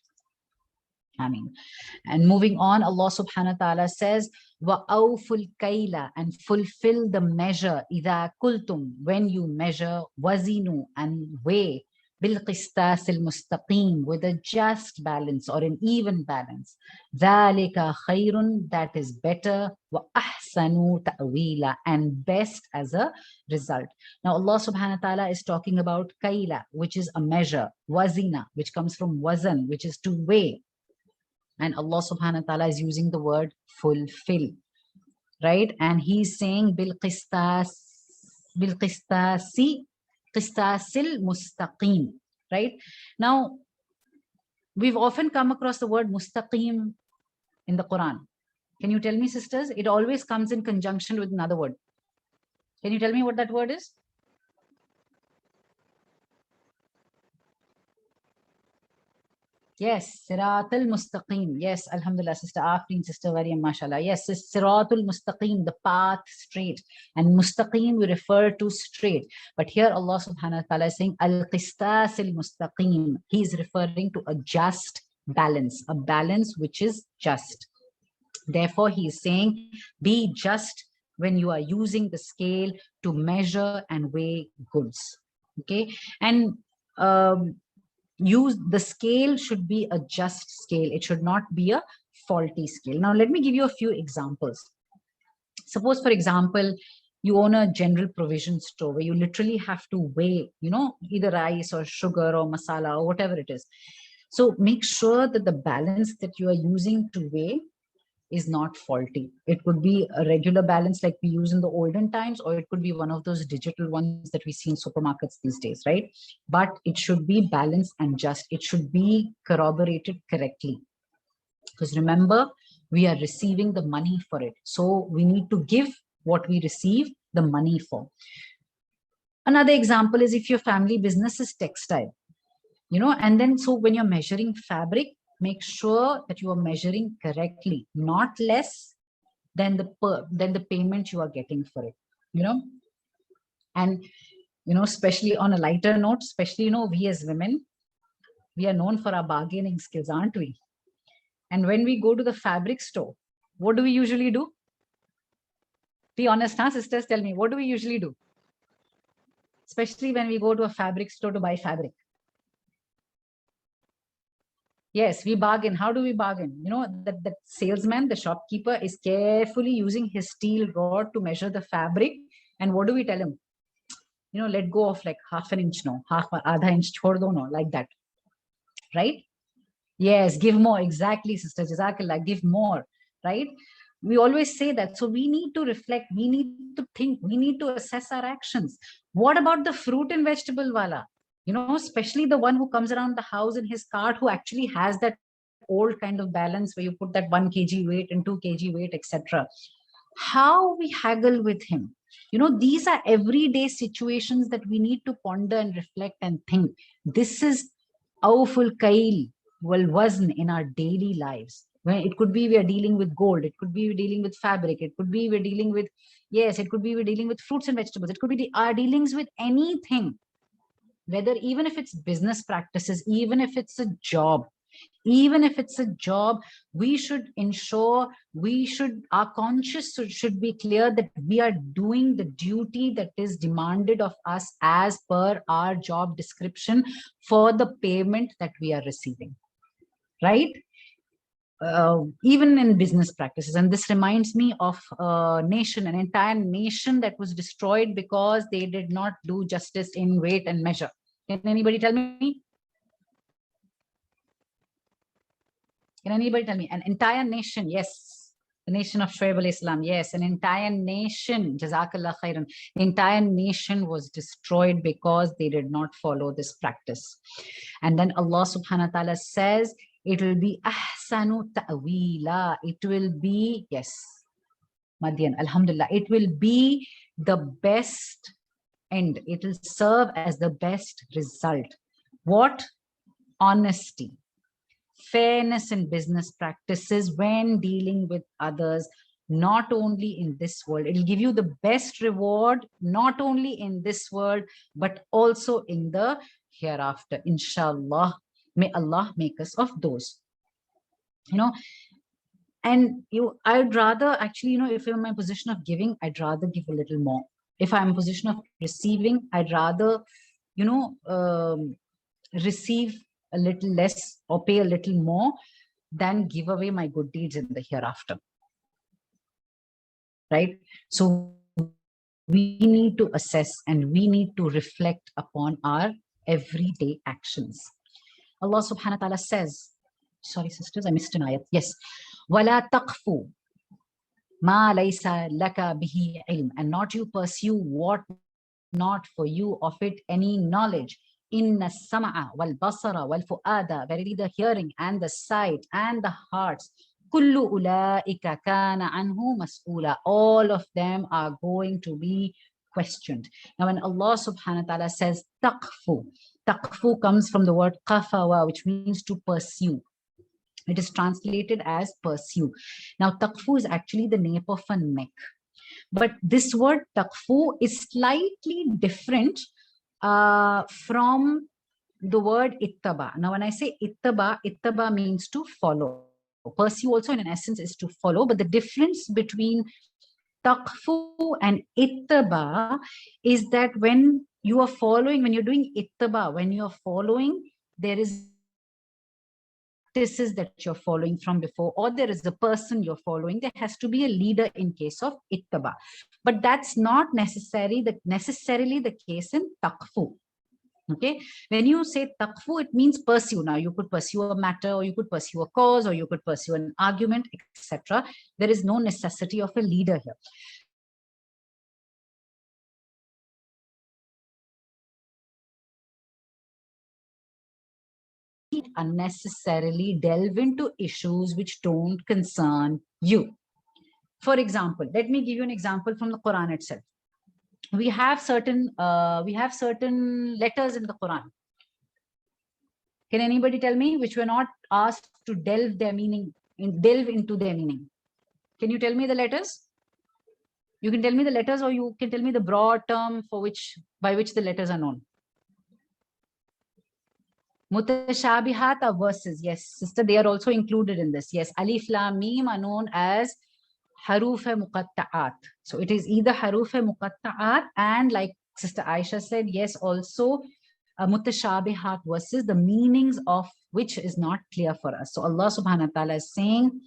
Ameen. And moving on, Allah subhanahu wa ta'ala says, وَأَوْفُ الْكَيْلَ, and fulfill the measure, إِذَا كُلْتُمْ, when you measure, وَزِنُوا, and weigh, بِالْقِسْطَاسِ الْمُسْتَقِيمِ, with a just balance or an even balance. ذَلِكَ خَيْرٌ, that is better, وَأَحْسَنُ تَأْوِيلًا, and best as a result. Now Allah subhanahu wa ta'ala is talking about kaila, which is a measure, wazina, which comes from wazan, which is to weigh. And Allah subhanahu wa ta'ala is using the word fulfill, right? And he's saying bil qistasil mustaqim, right? Now, we've often come across the word mustaqim in the Quran. Can you tell me, sisters? It always comes in conjunction with another word. Can you tell me what that word is? Yes, Siratul Mustaqim. Yes, Alhamdulillah, Sister Afreen, Sister Maryam, mashallah. Yes, it's Siratul Mustaqim, the path straight. And Mustaqim we refer to straight. But here Allah subhanahu wa ta'ala is saying Al-Qistas al-Mustaqim. He is referring to a just balance, a balance which is just. Therefore, he is saying, be just when you are using the scale to measure and weigh goods. Okay, and use the scale should be a just scale. It should not be a faulty scale. Now, let me give you a few examples. Suppose, for example, you own a general provision store where you literally have to weigh, either rice or sugar or masala or whatever it is. So make sure that the balance that you are using to weigh is not faulty. It could be a regular balance like we use in the olden times, or it could be one of those digital ones that we see in supermarkets these days, right? But it should be balanced and just. It should be corroborated correctly. Because remember, we are receiving the money for it. So we need to give what we receive the money for. Another example is if your family business is textile, and then so when you're measuring fabric, make sure that you are measuring correctly, not less than the payment you are getting for it, and especially on a lighter note, especially we as women, we are known for our bargaining skills, aren't we? And when we go to the fabric store, what do we usually do? Be honest, huh, sisters? Tell me, what do we usually do? Especially when we go to a fabric store to buy fabric. Yes, we bargain. How do we bargain? That salesman, the shopkeeper, is carefully using his steel rod to measure the fabric. And what do we tell him? Let go of like half an inch, no, adha inch, chhod do, no, like that. Right? Yes, give more. Exactly, Sister Jazakallah, give more. Right? We always say that. So we need to reflect. We need to think. We need to assess our actions. What about the fruit and vegetable wala? Especially the one who comes around the house in his cart, who actually has that old kind of balance where you put that 1 kg weight and 2 kg weight, etc. How we haggle with him. These are everyday situations that we need to ponder and reflect and think. This is awful kail wal wazn in our daily lives. When it could be we are dealing with gold, it could be we're dealing with fabric, it could be we're dealing with, yes, it could be we're dealing with fruits and vegetables, it could be our dealings with anything. Whether even if it's business practices, even if it's a job, Even if it's a job, we should ensure, our conscience should be clear that we are doing the duty that is demanded of us as per our job description for the payment that we are receiving, right? Even in business practices. And this reminds me of a nation, an entire nation that was destroyed because they did not do justice in weight and measure. Can anybody tell me? Can anybody tell me? An entire nation, yes. The nation of Shuaib alayhi salam, yes. An entire nation, Jazakallah khairan, the entire nation was destroyed because they did not follow this practice. And then Allah subhanahu wa ta'ala says, it will be ahsanu ta'wila. It will be, yes, Madian, alhamdulillah. It will be the best end. It will serve as the best result. What? Honesty, fairness in business practices when dealing with others, not only in this world. It will give you the best reward, not only in this world, but also in the hereafter, inshallah. May Allah make us of those, and I'd rather actually, if I'm in my position of giving, I'd rather give a little more. If I'm in a position of receiving, I'd rather, receive a little less or pay a little more than give away my good deeds in the hereafter, right? So we need to assess and we need to reflect upon our everyday actions. Allah subhanahu wa ta'ala says, sorry sisters, I missed an ayat. Yes. وَلَا تَقْفُوا مَا لَيْسَ لَكَ بِهِ عِلْمٍ, and not you pursue what not for you of it any knowledge. Inna sam'a wal basara wal fu'ada, verily the hearing and the sight and the hearts, kullu ulaika kana anhu mas'ula, all of them are going to be questioned. Now when Allah subhanahu wa ta'ala says taqfu, taqfu comes from the word qafawa, which means to pursue. It is translated as pursue. Now taqfu is actually the nape of a neck, but this word taqfu is slightly different from the word ittaba. Now when I say ittaba, ittaba means to follow. Pursue also in an essence is to follow, but the difference between taqfu and ittaba is that when you are following, when you're doing ittaba, when you're following, there is practices that you're following from before, or there is a person you're following. There has to be a leader in case of ittaba, but that's not necessarily the case in taqfu. Okay, when you say taqfu, it means pursue. Now you could pursue a matter, or you could pursue a cause, or you could pursue an argument, etc. There is no necessity of a leader here. Unnecessarily delve into issues which don't concern you. For example, let me give you an example from the Quran itself. We have certain letters in the Quran. Can anybody tell me which were not asked to delve into their meaning? Can you tell me the letters? You can tell me the letters, or you can tell me the broad term by which the letters are known. Mutashabihat are verses. Yes, sister, they are also included in this. Yes, alif, lam, mim are known as haruf muqatta'at. So it is either haruf muqatta'at, and like Sister Aisha said, yes, also mutashabihat verses, the meanings of which is not clear for us. So Allah subhanahu wa ta'ala is saying,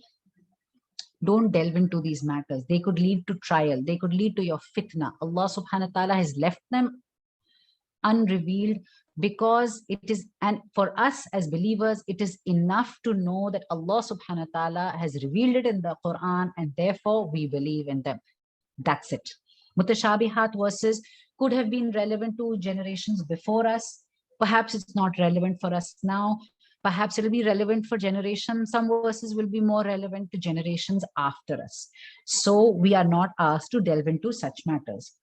don't delve into these matters. They could lead to trial. They could lead to your fitna. Allah subhanahu wa ta'ala has left them unrevealed, because it is, and for us as believers, it is enough to know that Allah subhanahu wa ta'ala has revealed it in the Quran, and therefore we believe in them. That's it. Mutashabihat verses could have been relevant to generations before us. Perhaps it's not relevant for us now. Perhaps it'll be relevant for generations. Some verses will be more relevant to generations after us. So we are not asked to delve into such matters.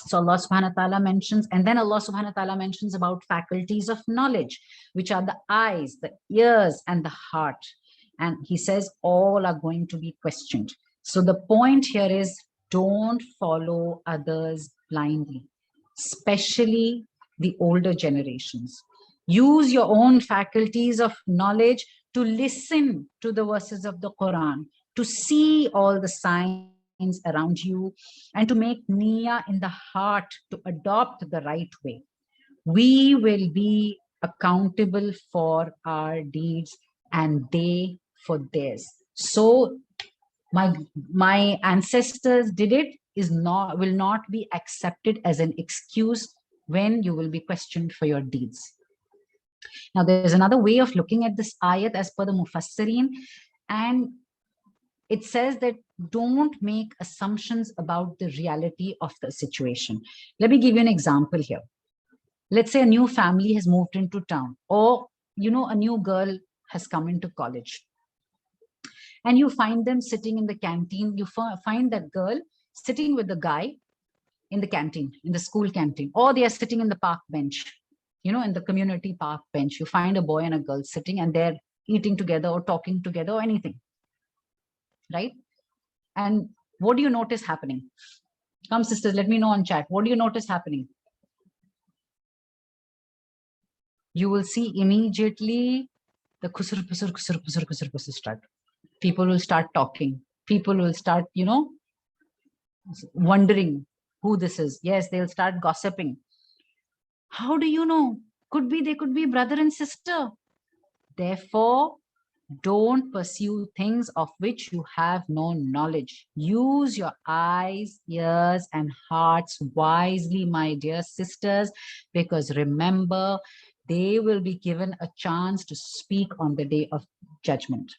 So Allah subhanahu wa ta'ala mentions, and then Allah subhanahu wa ta'ala mentions about faculties of knowledge, which are the eyes, the ears, and the heart. And he says all are going to be questioned. So the point here is, don't follow others blindly, especially the older generations. Use your own faculties of knowledge to listen to the verses of the Quran, to see all the signs around you, and to make niyyah in the heart to adopt the right way. We will be accountable for our deeds and they for theirs. So my ancestors did it will not be accepted as an excuse when you will be questioned for your deeds. Now, there's another way of looking at this ayat as per the Mufassirin, and it says that don't make assumptions about the reality of the situation. Let me give you an example here. Let's say a new family has moved into town, or a new girl has come into college, and you find them sitting in the canteen. You find that girl sitting with the guy in the canteen, in the school canteen, or they are sitting in the park bench, in the community park bench. You find a boy and a girl sitting and they're eating together or talking together or anything, right? And what do you notice happening? Come, sisters, let me know on chat. What do you notice happening? You will see immediately the kusur, kusur, kusur, kusur, kusur, kusur start. People will start talking. People will start, wondering who this is. Yes, they'll start gossiping. How do you know? They could be brother and sister. Therefore, don't pursue things of which you have no knowledge. Use your eyes, ears, and hearts wisely, my dear sisters, because remember, they will be given a chance to speak on the day of judgment.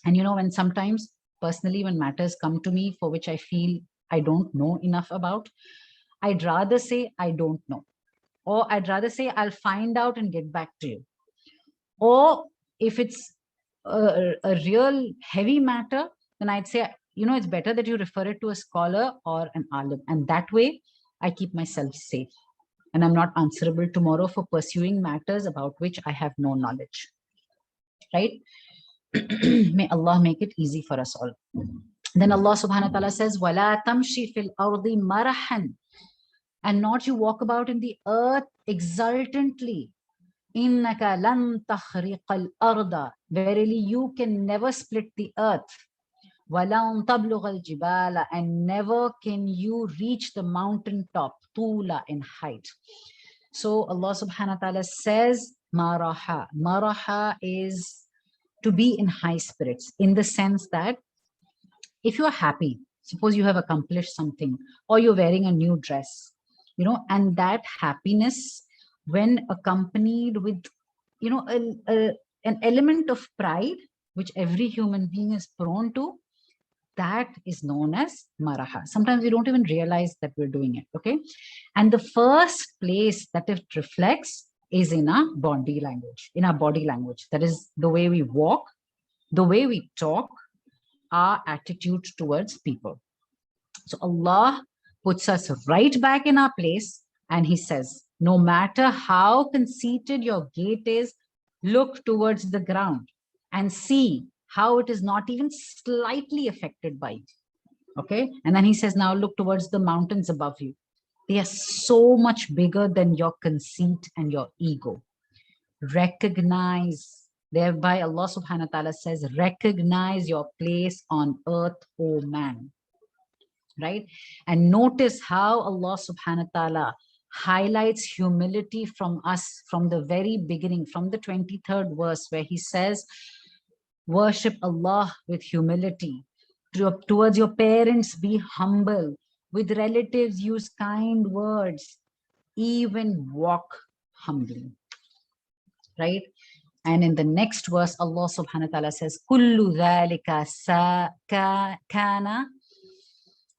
And when sometimes, personally, when matters come to me for which I feel I don't know enough about, I'd rather say I don't know. Or I'd rather say I'll find out and get back to you. Or if it's a real heavy matter, then I'd say, it's better that you refer it to a scholar or an alim. And that way, I keep myself safe. And I'm not answerable tomorrow for pursuing matters about which I have no knowledge. Right? May Allah make it easy for us all. Then Allah subhanahu wa ta'ala says, وَلَا تَمْشِ فِي الْأَرْضِ مَرَحًا, and not you walk about in the earth exultantly. إِنَّكَ لَن تَخْرِقَ الْأَرْضَ, verily you can never split the earth. وَلَن تَبْلُغَ الْجِبَالَ, and never can you reach the mountain top, طُولَ, in height. So Allah subhanahu wa ta'ala says, maraha. Maraha is to be in high spirits, in the sense that if you are happy, suppose you have accomplished something, or you're wearing a new dress, and that happiness, when accompanied with, an element of pride, which every human being is prone to, that is known as maraha. Sometimes we don't even realize that we're doing it, okay? And the first place that it reflects is in our body language, That is the way we walk, the way we talk, our attitude towards people. So Allah puts us right back in our place, and he says, no matter how conceited your gait is, look towards the ground and see how it is not even slightly affected by it. Okay? And then he says, now look towards the mountains above you. They are so much bigger than your conceit and your ego. Recognize, thereby Allah subhanahu wa ta'ala says, recognize your place on earth, O man. Right? And notice how Allah subhanahu wa ta'ala highlights humility from us from the very beginning, from the 23rd verse, where he says, worship Allah with humility. Towards your parents, be humble. With relatives, use kind words. Even walk humbly. Right? And in the next verse, Allah subhanahu wa ta'ala says, Kullu dhalika kana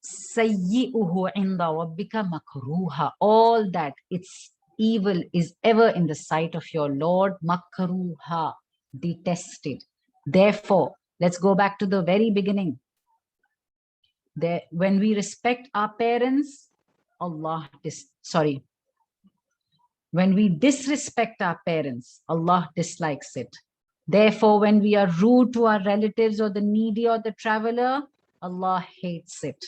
sayyi'uhu inda rabbika makruha. All that its evil is ever in the sight of your Lord, makruha, detested. Therefore, let's go back to the very beginning. When we respect our parents, when we disrespect our parents, Allah dislikes it. Therefore, when we are rude to our relatives or the needy or the traveler, Allah hates it.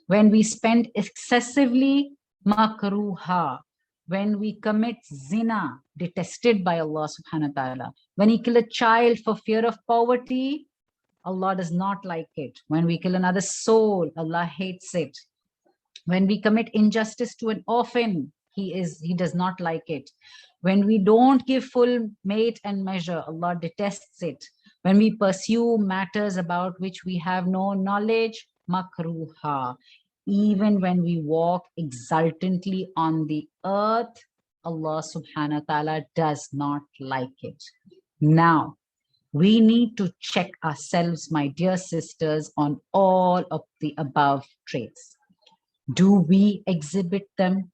When we spend excessively, makruha, when we commit zina, detested by Allah subhanahu wa ta'ala, when we kill a child for fear of poverty, Allah does not like it. When we kill another soul, Allah hates it. When we commit injustice to an orphan, he does not like it. When we don't give full weight and measure, Allah detests it. When we pursue matters about which we have no knowledge, makruha. Even when we walk exultantly on the earth, Allah subhanahu wa ta'ala does not like it. Now, we need to check ourselves, my dear sisters, on all of the above traits. Do we exhibit them?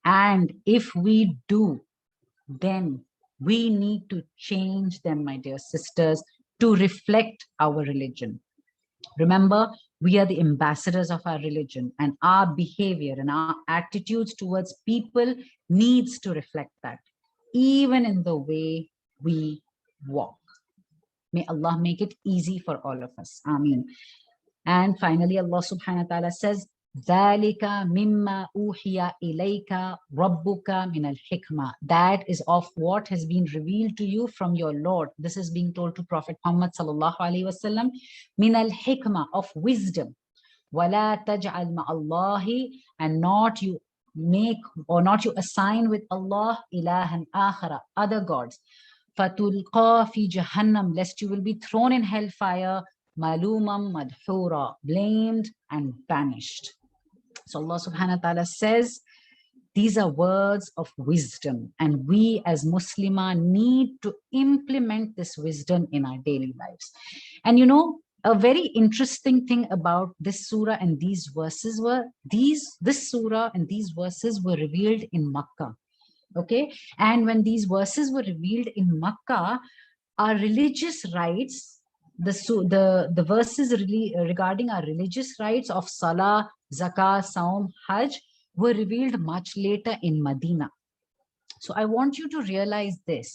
And if we do, then we need to change them, my dear sisters, to reflect our religion. Remember, we are the ambassadors of our religion, and our behavior and our attitudes towards people needs to reflect that, even in the way we walk. May Allah make it easy for all of us. Ameen. And finally, Allah subhanahu wa ta'ala says, ذَلِكَ مِمَّا أُوحِيَ إِلَيْكَ رَبُّكَ مِنَ الْحِكْمَةِ. That is of what has been revealed to you from your Lord. This is being told to Prophet Muhammad sallallahu alaihi wasallam. مِنَ الْحِكْمَةِ, of wisdom. وَلَا تَجْعَلْ مَعَ اللَّهِ, and not you make or not you assign with Allah ilahan akhara, other gods. فَتُلْقَى فِي جَهَنَّمْ, lest you will be thrown in hellfire, malumam madhura, blamed and banished. So Allah subhanahu wa ta'ala says, these are words of wisdom, and we as Muslimah need to implement this wisdom in our daily lives. And you know, a very interesting thing about this surah and these verses were, this surah and these verses were revealed in Makkah. Okay, and when these verses were revealed in Makkah, our religious rights, the verses really regarding our religious rights of Salah, Zakah, Saum, Hajj were revealed much later in Medina. So I want you to realize this,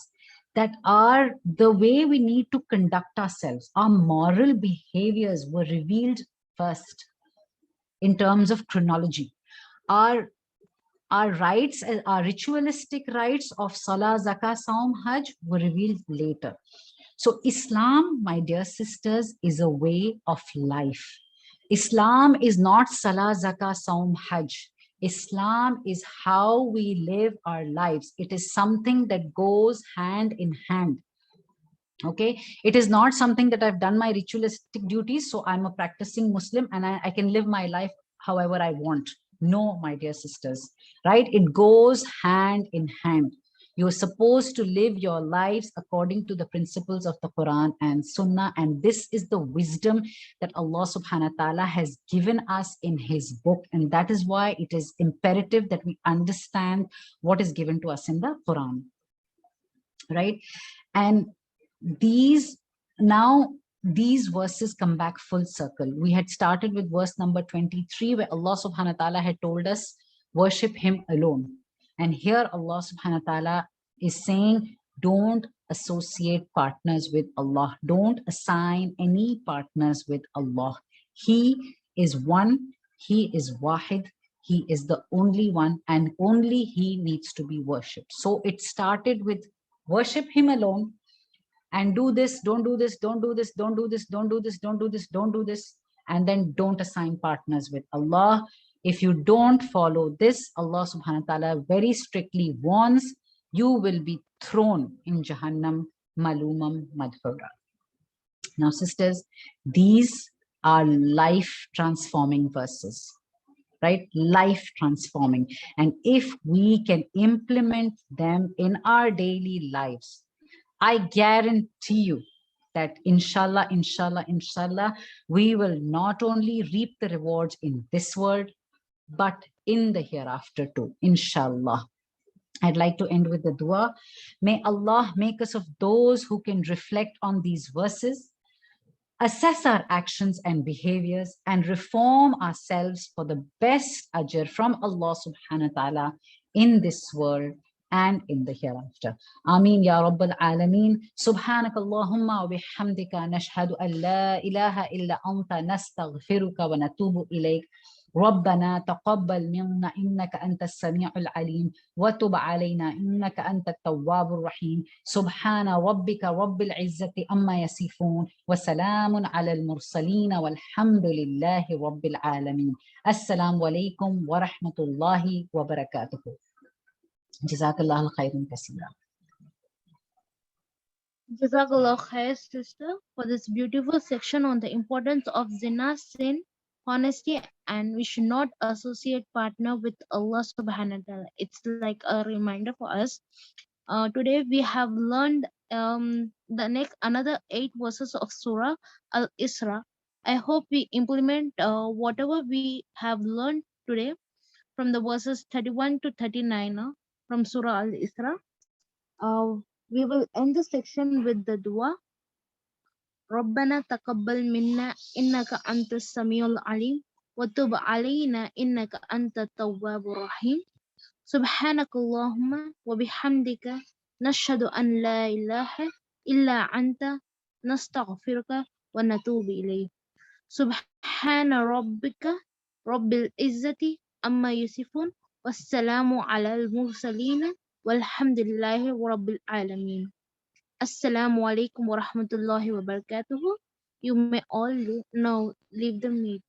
that the way we need to conduct ourselves, our moral behaviors were revealed first in terms of chronology. Our rights, our ritualistic rights of Salah, Zakah, Saum, Hajj were revealed later. So Islam, my dear sisters, is a way of life. Islam is not Salah, Zakah, Saum, Hajj. Islam is how we live our lives. It is something that goes hand in hand. Okay, it is not something that I've done my ritualistic duties, so I'm a practicing Muslim and I can live my life however I want. No, my dear sisters, right? It goes hand in hand. You're supposed to live your lives according to the principles of the Quran and Sunnah. And this is the wisdom that Allah subhanahu wa ta'ala has given us in his book. And that is why it is imperative that we understand what is given to us in the Quran, right? And these verses come back full circle. We had started with verse number 23, where Allah subhanahu wa ta'ala had told us, worship him alone. And here Allah subhanahu wa ta'ala is saying, don't associate partners with Allah. Don't assign any partners with Allah. He is one, he is wahid, he is the only one, and only he needs to be worshipped. So it started with worship him alone, and do this, don't do this, don't do this, don't do this, don't do this, don't do this, don't do this, and then don't assign partners with Allah. If you don't follow this, Allah subhanahu wa ta'ala very strictly warns, you will be thrown in Jahannam, malumam madhura. Now, sisters, these are life-transforming verses, right? Life-transforming. And if we can implement them in our daily lives, I guarantee you that inshallah, inshallah, inshallah, we will not only reap the rewards in this world, but in the hereafter too, inshallah. I'd like to end with the dua. May Allah make us of those who can reflect on these verses, assess our actions and behaviors, and reform ourselves for the best ajr from Allah subhanahu wa ta'ala in this world and in the hereafter. Ameen ya Rabbal Alameen. Subhanakallahumma wa bihamdika nashhadu an la ilaha illa anta nastaghfiruka wa natubu ilayk. ربنا تقبل منا إنك أنت السميع العليم وتب علينا إنك أنت التواب الرحيم سبحان ربك رب العزة أما يصفون وسلام على المرسلين والحمد لله رب العالمين. السلام عليكم ورحمة الله وبركاته. جزاك الله خيرا كثيرا. Jazakallah khair, sister, for this beautiful section on the importance of zina, sin, honesty, and we should not associate partner with Allah subhanahu wa ta'ala. It's like a reminder for us. Today we have learned the next another 8 verses of Surah Al-Isra. I hope we implement whatever we have learned today from the verses 31 to 39 from Surah Al-Isra. We will end the section with the dua. ربنا تقبل منا إنك أنت السميع العليم وتب علينا إنك أنت التواب الرحيم سبحانك اللهم وبحمدك نشهد أن لا إله إلا أنت نستغفرك ونتوب إليك سبحان ربك رب العزة أما يصفون والسلام على المرسلين والحمد لله رب العالمين. Assalamu alaikum wa rahmatullahi wa barakatuhu. You may all now leave the meeting.